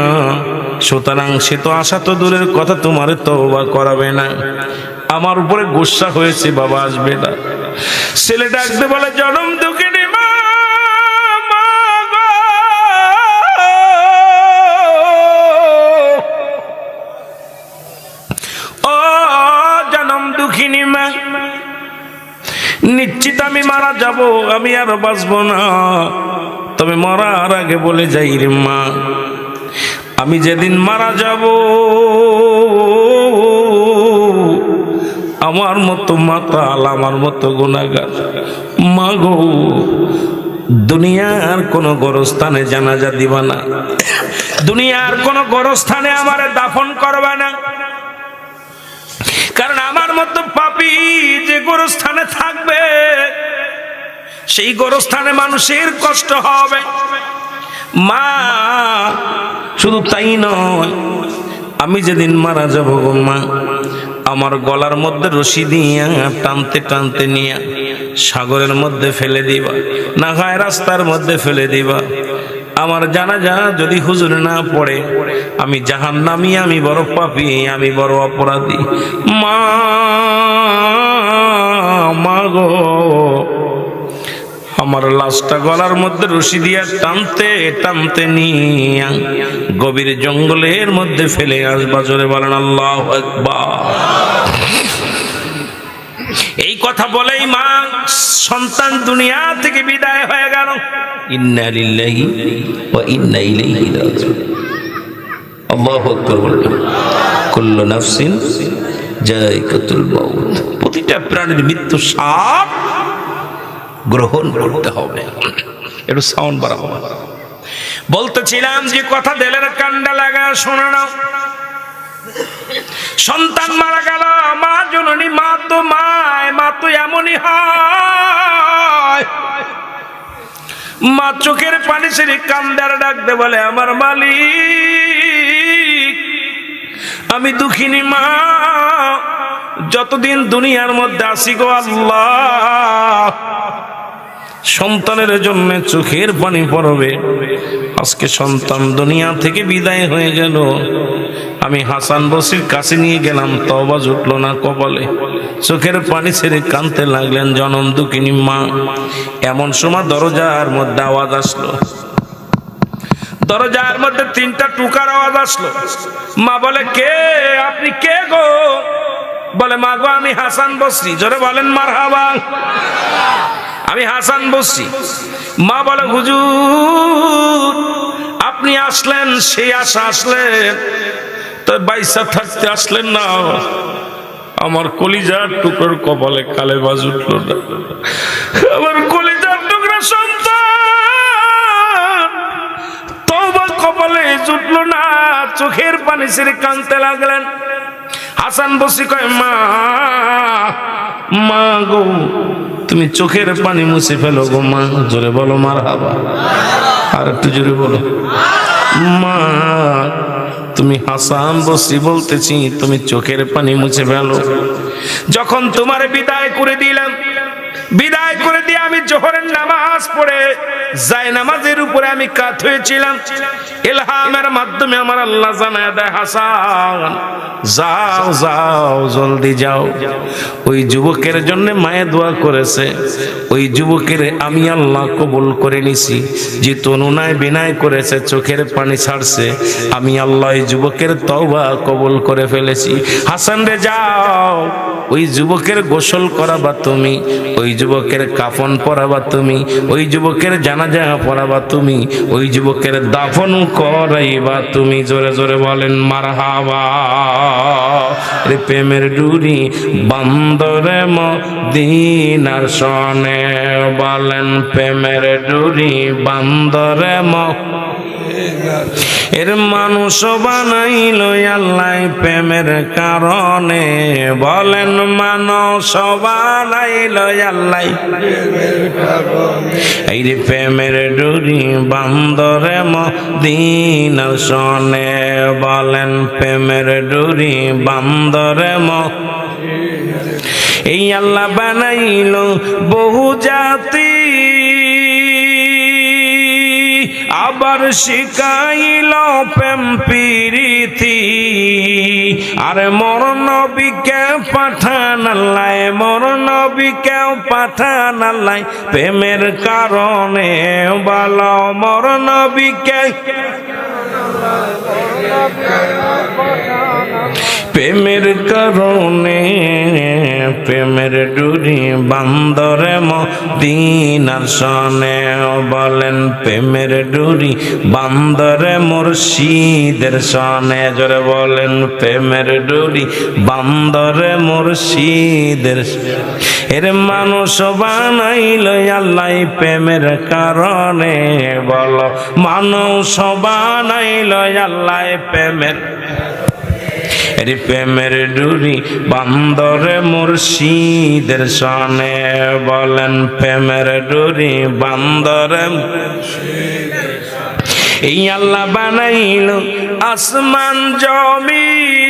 সুতরাং সে তো আসা তো দূরের কথা, তোমার তওবা করাবে না। আমার উপরে গুসা হয়েছে, বাবা আসবে না। ছেলে ডাকতে বলে, জনম দুঃখিনী মা, ও জনম দুঃখিনী মা, নিশ্চিত আমি মারা যাব, আমি আর বাঁচবো না। তবে মরার আগে বলে যাই রে মা, আমি যেদিন মারা যাব আমার মতো মাতাল, আমার মতো গুনাহগার মা গো দুনিয়ার কোন গোরস্থানে জানাজা দিবা না, দুনিয়ার কোন গোরস্থানে আমারে দাফন করবা না। কারণ আমার মতো পাপী যে গোরস্থানে থাকবে সেই গোরস্থানে মানুষের কষ্ট হবে। মা শুধু তাই নয়, আমি যেদিন মারা যাব গো মা, আমার গলার মধ্যে রশি দিয়া টানতে টানতে নিয়ে সাগরের মধ্যে ফেলে দিবা, না হয় রাস্তার মধ্যে ফেলে দিবা। আমার জানাজা যদি হুজুর না পড়ে আমি জাহান্নামী, আমি বড় পাপী, আমি বড় অপরাধী। মা মা গো আমার লাশটা গলার মধ্যে রশি দিয়া টানতে টানতে নিয়ে গভীর জঙ্গলের মধ্যে ফেলে আসবা। জোরে বলেন আল্লাহু আকবার। এই কথা বলেই মা সন্তান দুনিয়া থেকে বিদায় হয়ে গেল। ইন্না লিল্লাহি ওয়া ইন্না ইলাইহি রাজিউন। আল্লাহু আকবার বলেন। কুল্লু নাফসিন যায়িকাতুল মাউত, প্রতিটা প্রাণীর মৃত্যু স্বাদ গ্রহণ করতে হবে। একটু সাউন্ড বাড়াবো। বলতেছিলাম যে কথা দিলের কান্ডা লাগা শোনা না। সন্তান মারা গেল, মা জননী, মা তো মায়, মা তো এমনই হয়। মা চোখের পানি ছেড়ে কান্দার ডাকতে বলে, আমার মালিক আমি দুঃখিনী মা, যতদিন দুনিয়ার মধ্যে আসি গো আল্লাহ সন্তানের জন্য চোখের পানি পড়বে। আজকে সন্তান দুনিয়া থেকে বিদায় হয়ে গেল, আমি হাসান বসরির কাছে নিয়ে গেলাম, তওবা জুটলো না কপালে, চোখের পানি ছেড়ে কাঁদতে লাগলেন জনম দুঃখিনী মা। এমন সময় দরজার মধ্যে আওয়াজ আসলো, দরজার মধ্যে তিনটা টুকার আওয়াজ আসলো। মা বলে, কে আপনি, কে গো? বলে, মা গো আমি হাসান বসরি। জোরে বলেন মারহাবা। আমি হাসান বসরি। মা বলে, হুজুর আপনি আসলেন, সেই আশা আসলেন, তো বাইসা থাকতে আসলেন না। আমার কলিজার টুকরোর কপালে কালেমা জুটলো না, আমার কলিজার টুকরা সন্তান তওবা কপালে জুটলো না, চোখের পানি ছেড়ে কাঁদতে লাগলেন। হাসান বসরি কয়, মা মা গো তুমি চোখের পানি মুছে ফেলো গো মা। জোরে বলো মারহাবা, আর একটু জোরে বলো। মা তুমি হাসান বসরি বলতেছি, তুমি চোখের পানি মুছে ফেলো। যখন তোমার বিদায় করে দিলাম, বিদায় করে দিয়ে আমি জোহরের নামাজ পড়ে যাই নামাজের উপরে আমি কাত হয়েছিলাম, ইলহামের মাধ্যমে আমার আল্লাহ জানায় দেয়, হাসান যাও যাও জলদি যাও। ওই যুবকের জন্য মায়ে দোয়া করেছে, ওই যুবকের আমি আল্লাহ কবুল করে নিছি। যে তনুনায় বিনয় করেছে, চোখের পানি ছাড়ছে, আমি আল্লাহ ওই যুবকের তওবা কবুল করে ফেলেছি। হাসান রে যাও, ওই যুবকের গোসল করাবা তুমি, ওই যুবকের কাফন পরাবা তুমি, ওই যুবকের জানাজা পড়াবা তুমি, ওই যুবকের দাফন করাইবা তুমি। জোরে জোরে বলেন মারহাবা। রে প্রেমের ডুরি বান্দরে মদিনার সনে, বলেন প্রেমের ডুরি বান্দরে এর মানুষ বানাইল আল্লাহ প্রেমের কারণে, বলেন মানুষ বানাইল আল্লাহ এই রে প্রেমের ডুরি বান্দরে মদিনার সনে, বলেন প্রেমের ডুরি বান্দরে এই আল্লাহ বানাইল বহু জাতি, আবার শিখাইল প্রেম প্রীতি। আর মোর নবীকে পাঠান আল্লাহ, মোর নবীকে পাঠান আল্লাহ প্রেমের কারণে, বলো মোর নবীকে প্রেমের কারণে। প্রেমের ডুরি বান্দরে মদিনার সনে, বলেন প্রেমের ডুরি বান্দরে মুর্শিদের সনে। জোরে বলেন প্রেমের ডুরি বান্দরে মুর্শিদের। এর মানুষ বানাইল আল্লাহ প্রেমের কারণে, বলো মানুষ বানাইল আল্লাহ প্রেমের। এরি প্রেমের ডুরি বান্দরে মুর্শিদের সনে, বলেন প্রেমের ডুরি বান্দরে। এই আল্লাহ বানাইল আসমান জমিন,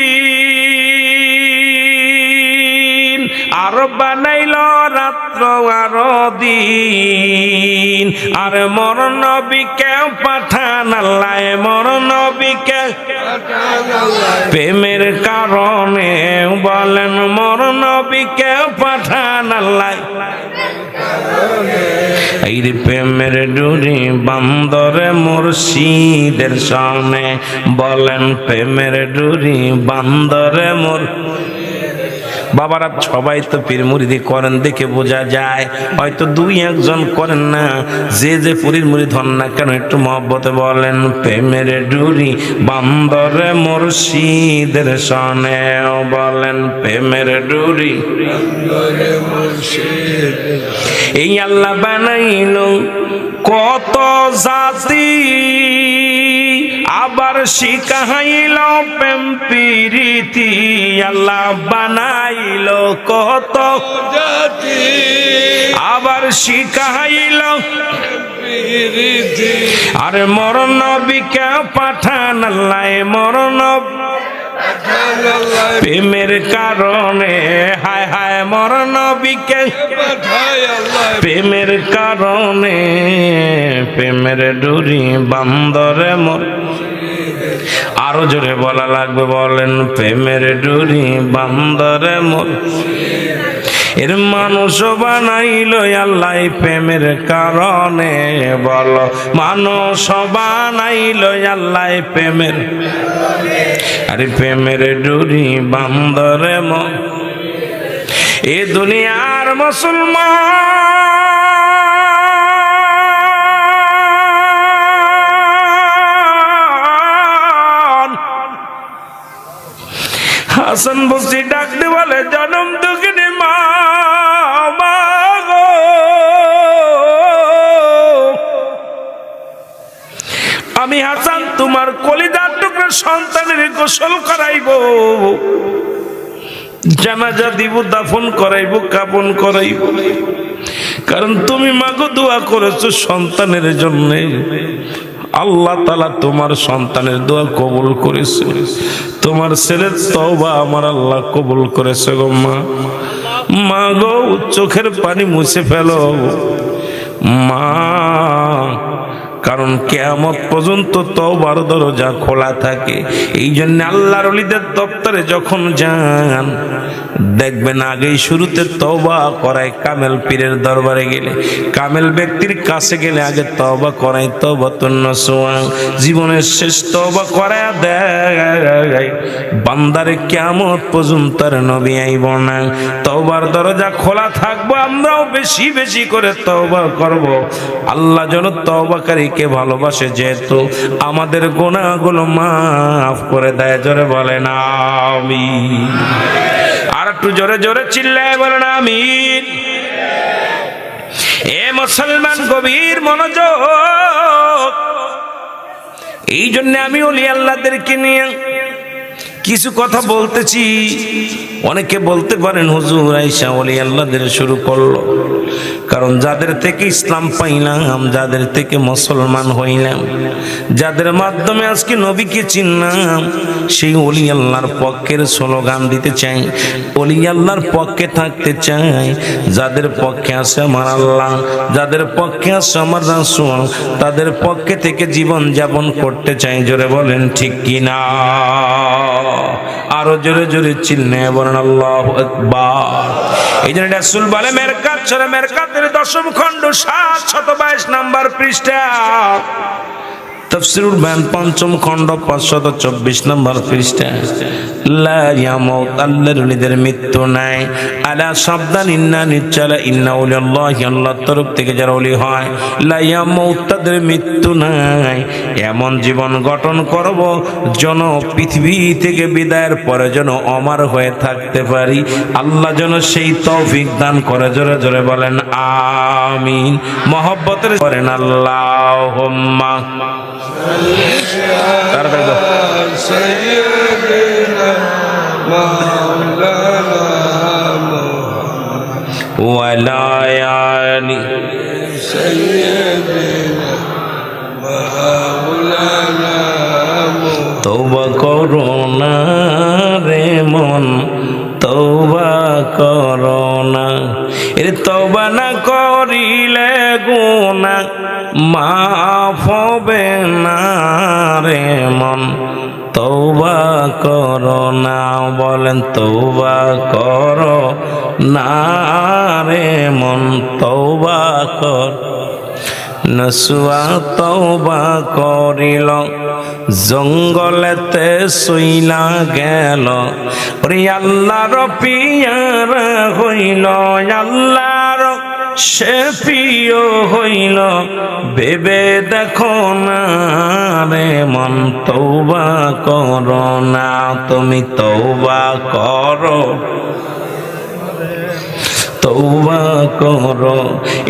আর বানাইল রাত্র আর দিন। আর মোর নবীকে পাঠান আল্লাহ, মোর নবীকে প্রেমের কারণে, বলেন মোর নবীকে পাঠান আল্লাহ এই রে প্রেমের ডুরি বান্দরে মুর্শিদের সনে, বলেন প্রেমের ডুরি বান্দরে মুর। বাবারা সবাই তো পীর মুরিদি করেন দেখে বোঝা যায়, হয়তো দুই একজন করেন না। যে যে পীর মুরিদ হন না কেন একটু মহব্বতে বলেন প্রেমের ডুরি বান্দরে মুর্শিদের সনে, বলেন প্রেমের ডুরি। এই আল্লাহ বানাইল কত জাতি, আবার শিখাইল প্রেম প্রীতি। আল্লাহ বানাইল কত জাতি, আবার শিখাইল প্রীতি। আর মোর নবীকে পাঠান আল্লাহ, মোর নবী প্রেমের কারণে। হায় হায় মোর নবীকে প্রেমের কারণে, প্রেমের ডুরি বান্দরে মোর। আরো জোরে বলা লাগবে, বলেন প্রেমের ডুরি বান্দরে মোর। এর মানুষ বানাইল আল্লাহ প্রেমের কারণে, বলো মানুষ বানাইল আল্লাহ প্রেমের। আরে প্রেমের ডুরি বান্দরে মোর। এ দুনিয়ার মুসলমান হাসান বসরি ডাকতে বলে, জনম দুঃখিনী মা, আমি হাসান তোমার কলিজার টুকরা সন্তানের গোসল করাইব, জানাজা দিব, দাফন করাইব, কাফন করাইব। কারণ তুমি মাগো দোয়া করেছো সন্তানের জন্য, আল্লাহ তাআলা তোমার সন্তানের দোয়া কবুল করেছে, তোমার ছেলের তওবা আমার আল্লাহ কবুল করেছে গো মা। মা গো চোখের পানি মুছে ফেলো মা, কারণ কিয়ামত পর্যন্ত তওবার দরজা খোলা থাকে। এই জন্য আল্লাহর ওলিদের দপ্তরে যখন যান দেখবেন আগেই শুরুতে তওবা করায়। কামেল পীরের দরবারে গেলে, কামেল ব্যক্তির কাছে গেলে আগে তওবা করায়, তওবাতুন নসুহা, জীবনের শেষ তওবা করায় দেয়। বান্দারে কিয়ামত পর্যন্ত আর নবী আইব না, তওবার দরজা খোলা থাকবো। আমরাও বেশি বেশি করে তওবা করব। আল্লাহ যেন তওবাকারীকে ভালোবাসে, যেহেতু আমাদের গুনাহগুলো মাফ করে দেয়। জোরে বলেন আমিন। আর একটু জোরে জোরে চিল্লায় বলেন আমিন। এ মুসলমান গভীর মনোযোগ। এই জন্য আমি ওলি আল্লাহদেরকে নিয়ে কিছু কথা বলতেছি। অনেকে বলতে পারেন হুজুর আয়েশা ওলি আল্লাহদের শুরু করলো, কারণ যাদের থেকে ইসলাম পাইলাম, যাদের থেকে মুসলমান হইলাম, যাদের মাধ্যমে আজকে নবীকে চিনলাম, সেই ওলি আল্লাহর পক্ষের স্লোগান দিতে চাই, ওলি আল্লাহর পক্ষে থাকতে চাই। যাদের পক্ষে আছে আমার আল্লাহ, যাদের পক্ষে আছে আমার রাসূল, তাদের পক্ষে থেকে জীবন যাপন করতে চাই। জোরে বলেন ঠিক কিনা? আরো জোরে জোরে চিল্লায়ে বলেন আল্লাহু আকবার। এই জন্য রাসূল বলে, মেরকাত সূরা মেরকাতের 10ম খণ্ড 722 নম্বর পৃষ্ঠা, তাফসীরুল বায়ান 5ম খণ্ড 524 নম্বর পৃষ্ঠা, লা ইয়ামুত, আল্লাহর ওলিদের মৃত্যু নাই। আলা সাবধান, ইন্না নিশ্চয়, ইন্না ওলিয়াল্লাহি, আল্লাহর তরফ থেকে যারা ওলি হয়, লা ইয়ামুত, তাদের মৃত্যু নাই। এমন জীবন গঠন করব যেন পৃথিবী থেকে বিদায়ের পরে যেন অমর হয়ে থাকতে পারি। আল্লাহ যেন সেই তৌফিক দান করে। জোরে জোরে বলেন আমিন। মহব্বতের করেন আল্লাহুম্মা ওয়ালায়ানি তওবা করো না রে মন, তওবা করো না। এর তওবা না করিলে গুনাহ মাফ হবে না রে মন, তওবা করো না। বলেন তওবা করো না রে মন, তওবা কর। নসুয়া তওবা করিল, জঙ্গলেতে শুইলা গেল, ওরে আল্লাহর পিয়ারা হইল, আল্লাহর সে প্রিয় হইল, ভেবে দেখো না রে মন, তওবা করো না। তুমি তওবা করো, তওবা করো।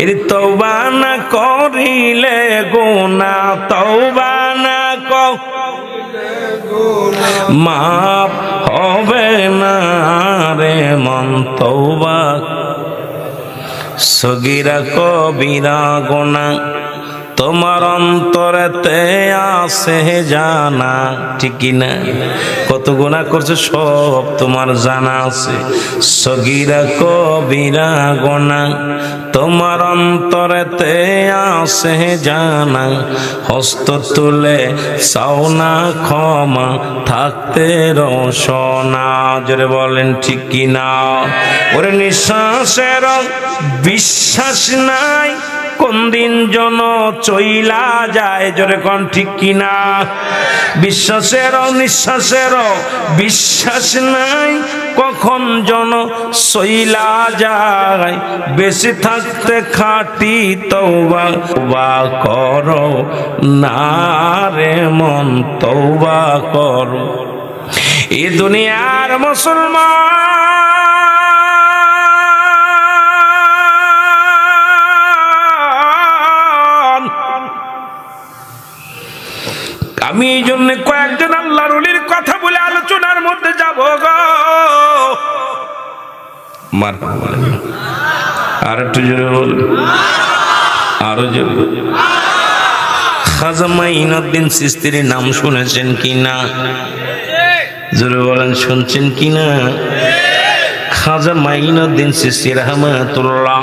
এর তওবা না করিলে গুনাহ, তওবা না করিলে গুনাহ মাফ হবে না রে মন, তওবা। সগীরা কবিরা গুনাহ তোমার অন্তরেতে আছে জানা, ঠিক কিনা? কত গুনাহ করছে সব তোমার জানা আছে, সগীরা কবিরা গুনাহ তোমার অন্তরেতে আছে জানা, হস্ত তুলে চাও না ক্ষমা থাকতে রসনা। জোরে বলেন ঠিক কিনা? ওরে নিঃশ্বাসের বিশ্বাস নাই, কোন দিন জন চইলা যায়, জোরে কোন ঠিক কিনা? বিশ্বাসের নিঃশ্বাসের বিশ্বাস নাই, কখন জন চইলা যায়, বেশি থাকতে খাটি তওবা করো না রে মন, তওবা করো। এই দুনিয়ার মুসলমান, আমি এই জন্য কয়েকজন আল্লাহর ওলির কথা বলে আলোচনার মধ্যে যাব গো। আর একটু জোরে বলুন, আরো জোরে। খাজা মাইনুদ্দিন চিশতির নাম শুনেছেন কিনা? জোরে বলেন, শুনছেন কিনা? খাজা মাইনুদ্দিন চিশতি রাহমাতুল্লাহ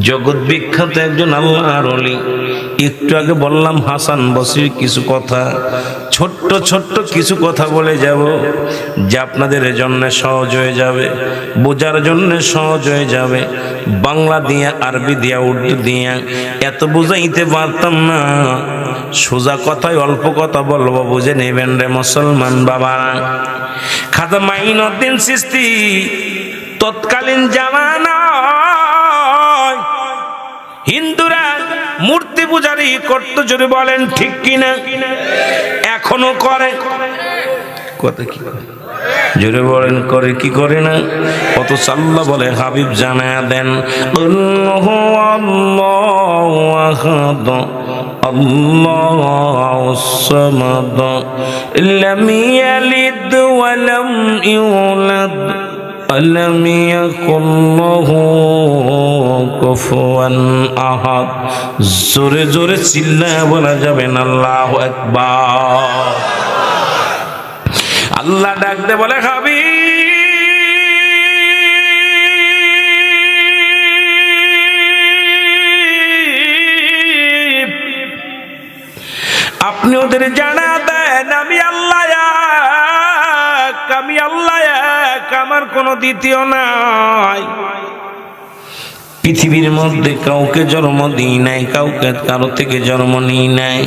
জগৎ বিখ্যাত একজন আল্লাহর ওলি। একটু আগে বললাম হাসান বসরির কিছু কথা, ছোট্ট ছোট্ট কিছু কথা বলে যাব যে আপনাদের জন্য সহজ হয়ে যাবে, বোঝার জন্য সহজ হয়ে যাবে। বাংলা দিয়া, আরবি দিয়া, উর্দু দিয়া এত বুঝাইতে পারতাম না, সোজা কথায় অল্প কথা বলবো, বুঝে নেবেন রে মুসলমান বাবারা। খাজা মাইনুদ্দিন চিশতি তৎকালীন জামানা হিন্দুরা মূর্তি পূজারি করতো, জোরে বলেন ঠিক কিনা? এখনো করে, কথা কি জোরে বলেন, করে কি করে না? কত আল্লাহ বলে হাবিব জানায়া দেন, আল্লাহু আল্লাহু আহাদ আল্লাহুস সামাদ লাম ইয়ালিদ ওয়া লাম ইউলাদ আলম ইয়াকুন লাহু কুফুয়ান আহাদ। জোরে জোরে চিল্লায়া বলা যাবে না আল্লাহু আকবার। আল্লাহ ডাক দে বলে, হাবিব আপনি ওদের জানা দেন আমি আল্লাহ এক, আমি আল্লাহ এক, আমার কোনো দ্বিতীয় নাই। পৃথিবীর মধ্যে কাউকে জন্ম দিই নাই, কাউকে কারো থেকে জন্ম নিই নাই।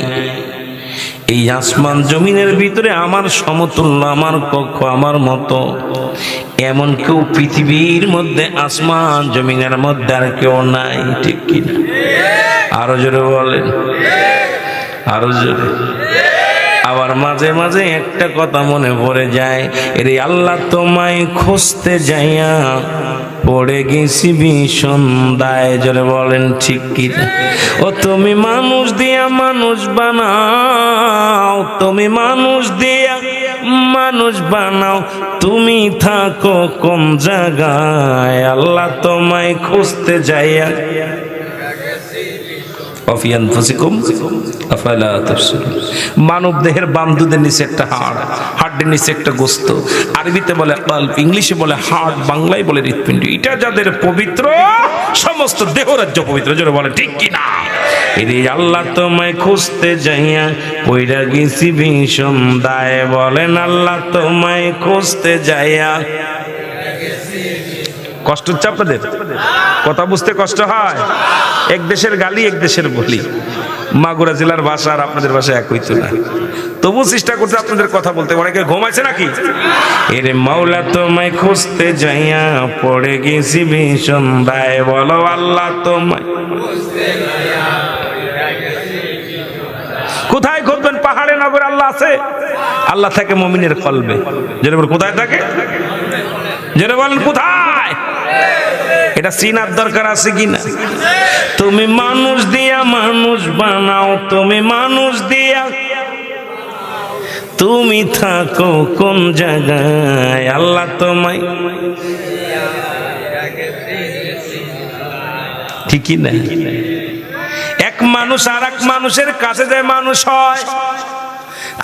এই আসমান জমিনের ভিতরে আমার সমতুল্য, আমার পক্ষ, আমার মতো এমন কেউ পৃথিবীর মধ্যে, আসমান জমিনের মধ্যে আর কেউ নাই, ঠিক কিনা? আরো জোরে বলেন, আরো জোরে। আবার মাঝে মাঝে একটা কথা মনে পড়ে যায়, রে আল্লাহ তোমায় খুঁজতে যাইয়া পড়ে গেছি বিসন্দায়, জোরে বলেন ঠিক কিনা? ও তুমি মানুষ দিয়া মানুষ বানাও, তুমি মানুষ দিয়া মানুষ বানাও, তুমি থাকো কোন জায়গায়? আল্লাহ তোমায় খুঁজতে যাইয়া মানব দেহের বাম দুধের নিচে একটা হাড়, হাড়ের নিচে একটা গোস্ত, আরবিতে বলে কাল্ব, ইংলিশে বলে হার্ট, বাংলায় বলে হৃৎপিণ্ড। এটা যাদের পবিত্র, সমস্ত দেহ রাজ্য পবিত্র, জোরে বলে ঠিক কিনা? এই আল্লাহ তোমায় খুঁজতে যাইয়া পইরা গেছি বিসন্দায়, বলেন আল্লাহ তোমায় খুঁজতে যাইয়া। কষ্ট হচ্ছে আপনাদের? কথা বুঝতে কষ্ট হয়? এক দেশের গালি এক দেশের বলি, মাগুরা জেলার ভাষা আর আপনাদের ভাষা এক হইতো না, তবু চেষ্টা করতে আপনাদের কথা বলতে। অনেকে ঘুমাইছে নাকি? এরে মাওলা তোমায় খুঁজতে যাইয়া পড়ে গেছি বিসন্দায়, বলো আল্লাহ তোমায় কোথায় খুঁজবেন? পাহাড়ে নগর আল্লাহ আছে? আল্লাহ থাকে মুমিনের কলবে। যেটা কোথায় থাকে? যেটা বলেন কোথায়? এটা চিনার দরকার আছে কিনা? তুমি মানুষ দিয়া মানুষ বানাও, তুমি মানুষ দিয়া তুমি থাকো কোন জায়গায়? আল্লাহ তোমায়, ঠিকই না? এক মানুষ আর এক মানুষের কাছে যে মানুষ হয়,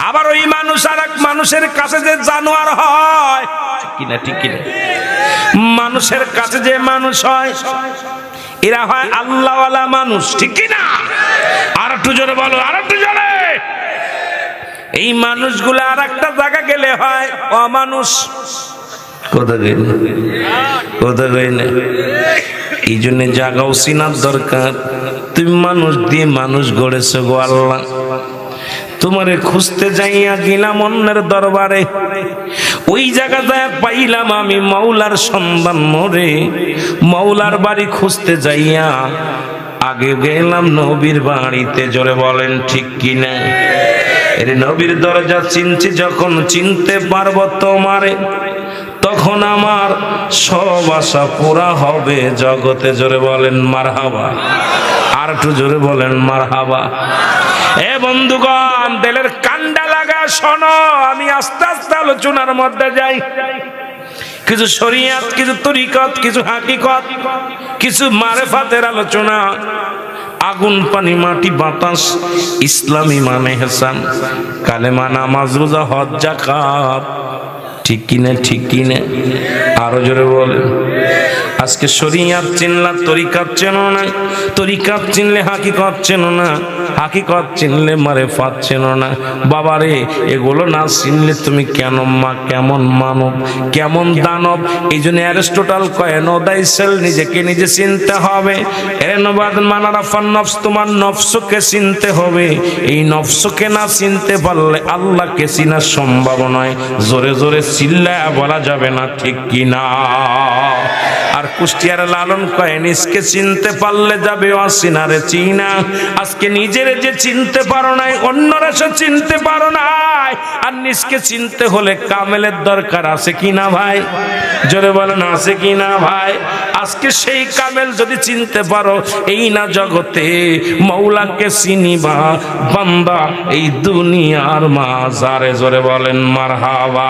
আবার ওই মানুষ আর এক মানুষের কাছে যে জানোয়ার হয়, কিনা ঠিক কিনা? মানুষের কাছে যে মানুষ হয় এরা হয় আল্লাহওয়ালা মানুষ, ঠিক কিনা? আর একটু জোরে বলো, আর একটু জোরে। এই মানুষগুলো আর একটা জায়গা গেলে হয় অমানুষ। কথা কই না, কথা কই না। এই জন্য জাগাও চিনার দরকার। তুমি মানুষ দিয়ে মানুষ গড়েছো গো আল্লাহ। তোমারে খুঁজতে যাইয়া গেলাম অন্যের দরবারে, ওই জায়গায় পাইলাম আমি মাওলার সন্ধান মোরে। মাওলার বাড়ি খুঁজতে যাইয়া আগে গেলাম নবীর বাড়িতে। জোরে বলেন ঠিক কিনা? এর নবীর দরজা চিনছি যখন, চিনতে পারবো তোমারে, তখন আমার সব আশা পুরা হবে জগতে। জোরে বলেন মারহাবা। আর একটু জোরে বলেন মারহাবা। এ বন্ধুগণ, দিলের কান্ডা লাগা শোনো, আমি আস্তে আস্তে আলোচনার মধ্যে যাই। কিছু শরিয়াত, কিছু তরিকত, কিছু হাকিকত, কিছু মারেফাতের আলোচনা। আগুন পানি মাটি বাতাস, ইসলামী মানে হেসান, কালেমা নামাজ রোজা হজ যাকাত, ঠিক কিনা? ঠিক কিনা? আরো জোরে বলেন। আজকে শরিয়াত চিনলা, তরিকাত চেনো না, তরিকাত চিনলে হাকিকত চেনো না, হাকিকত চিনলে মারেফাত চেনো না। বাবারে, এগুলো না চিনলে তুমি কেন কেমন মানব, কেমন দানব? এই জন্য অ্যারিস্টটল কয় নো দাই সেল, নিজেকে নিজে চিনতে হবে। এরনবাদ মানারাফান নফস, তোমার নফসকে চিনতে হবে। এই নফসকে না চিনতে পারলে আল্লাহকে চিনা সম্ভব নয়। জোরে জোরে চিল্লায়া বলা যাবে না, ঠিক কিনা? আর কুষ্টিয়ার লালন কয় নিজকে চিনতে পারলে যাবে অচিনারে চিনা। আজকে নিজের যে চিনতে পারো নাই, অন্যরা সে চিনতে পারো নাই। আর নিজকে চিনতে হলে কামেলের দরকার আছে কিনা ভাই? জোরে বলেন আছে কিনা ভাই? আজকে সেই কামেল যদি চিনতে পারো, এই না জগতে মৌলাকে চিনিবা বান্দা এই দুনিয়ার মাঝারে। জোরে বলেন মারহাবা।